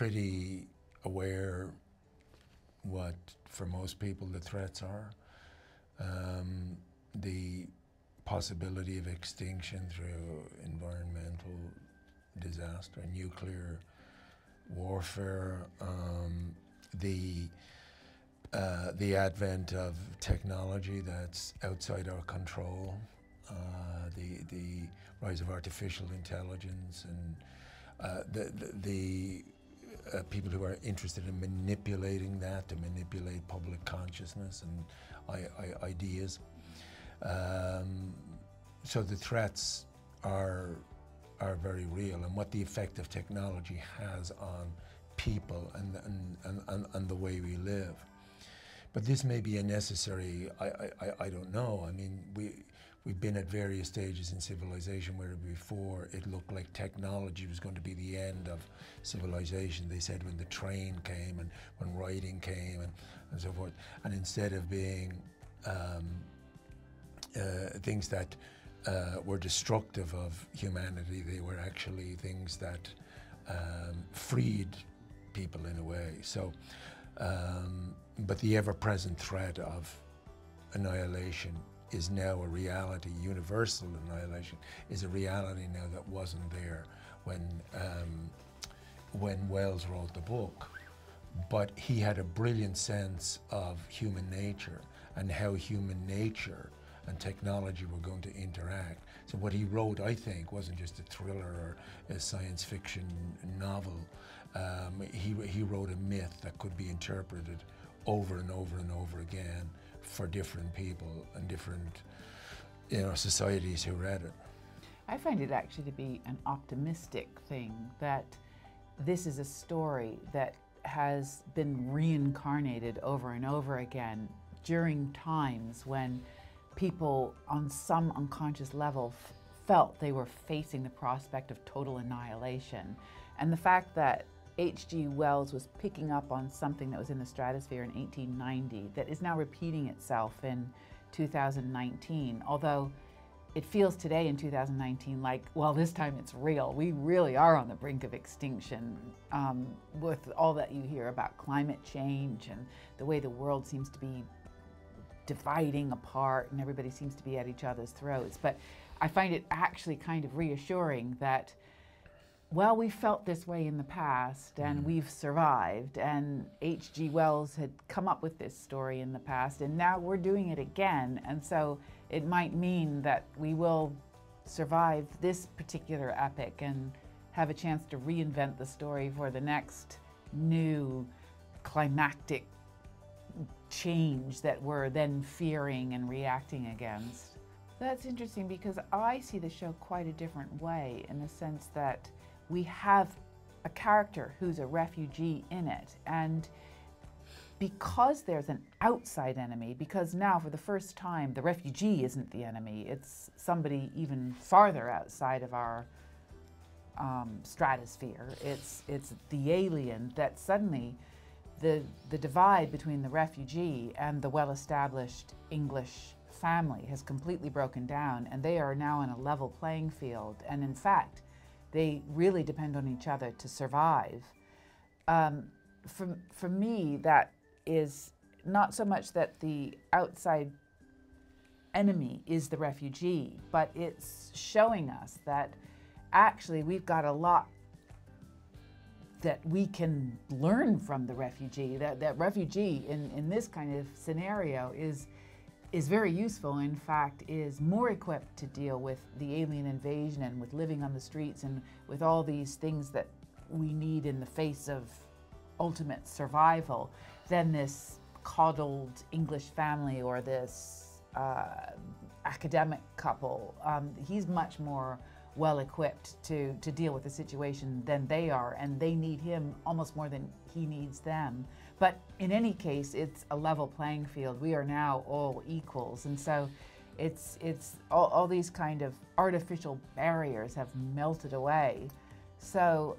pretty aware what, for most people, the threats are. The possibility of extinction through environmental disaster, nuclear warfare, the advent of technology that's outside our control, the rise of artificial intelligence, and the people who are interested in manipulating that to manipulate public consciousness and ideas. So the threats are very real, and what the effect of technology has on people and the way we live. But this may be a necessary, I don't know. I mean, we've been at various stages in civilization where before it looked like technology was going to be the end of civilization. They said when the train came and when writing came and so forth. And instead of being things that were destructive of humanity, they were actually things that freed people in a way. So, but the ever-present threat of annihilation is now a reality. Universal annihilation is a reality now that wasn't there when Wells wrote the book. But he had a brilliant sense of human nature and how human nature and technology were going to interact. So what he wrote, I think, wasn't just a thriller or a science fiction novel. He wrote a myth that could be interpreted over and over and over again for different people and different, societies who read it. I find it actually to be an optimistic thing that this is a story that has been reincarnated over and over again during times when people on some unconscious level felt they were facing the prospect of total annihilation. And the fact that H.G. Wells was picking up on something that was in the stratosphere in 1890 that is now repeating itself in 2019, although it feels today in 2019 like, well, this time it's real. We really are on the brink of extinction with all that you hear about climate change and the way the world seems to be dividing apart and everybody seems to be at each other's throats. But I find it actually kind of reassuring that, well, we felt this way in the past and we've survived, and H.G. Wells had come up with this story in the past and now we're doing it again. And so it might mean that we will survive this particular epic and have a chance to reinvent the story for the next new climactic change that we're then fearing and reacting against. That's interesting because I see the show quite a different way, in the sense that we have a character who's a refugee in it, and because there's an outside enemy, because now for the first time the refugee isn't the enemy, it's somebody even farther outside of our stratosphere. It's the alien, that suddenly the divide between the refugee and the well-established English family has completely broken down, and they are now on a level playing field. And in fact, they really depend on each other to survive. For me, that is not so much that the outside enemy is the refugee, but it's showing us that actually we've got a lot that we can learn from the refugee. That refugee in this kind of scenario is very useful. In fact, is more equipped to deal with the alien invasion and with living on the streets and with all these things that we need in the face of ultimate survival than this coddled English family or this academic couple. He's much more well-equipped to deal with the situation than they are, and they need him almost more than he needs them. But in any case, it's a level playing field. We are now all equals, and so it's all these kind of artificial barriers have melted away. So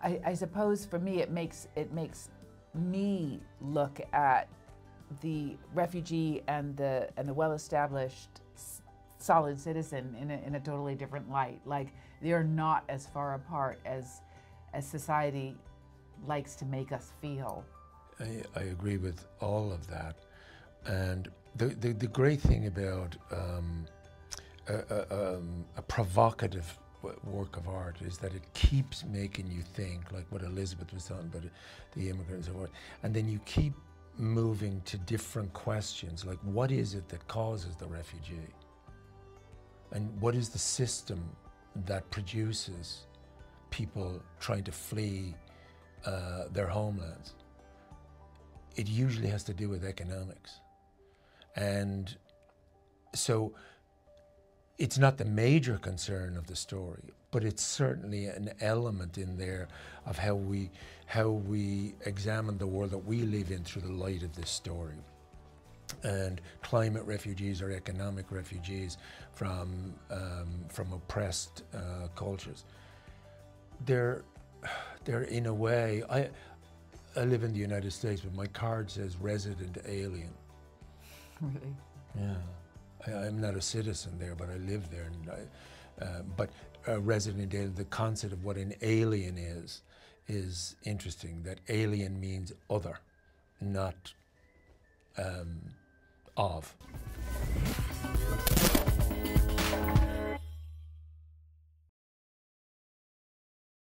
I suppose for me it makes me look at the refugee and the well-established solid citizen in a totally different light. Like, they're not as far apart as as society likes to make us feel. I agree with all of that. And the great thing about a provocative work of art is that it keeps making you think, like what Elizabeth was talking about, the immigrants and so forth, and then you keep moving to different questions, like what is it that causes the refugee? And what is the system that produces people trying to flee their homelands? It usually has to do with economics. And so it's not the major concern of the story, but it's certainly an element in there of how we examine the world that we live in through the light of this story. And climate refugees or economic refugees from oppressed cultures. They're in a way, I live in the United States, but my card says resident alien. Really? Yeah. I'm not a citizen there, but I live there. And but a resident alien, the concept of what an alien is interesting. That alien means other, not of.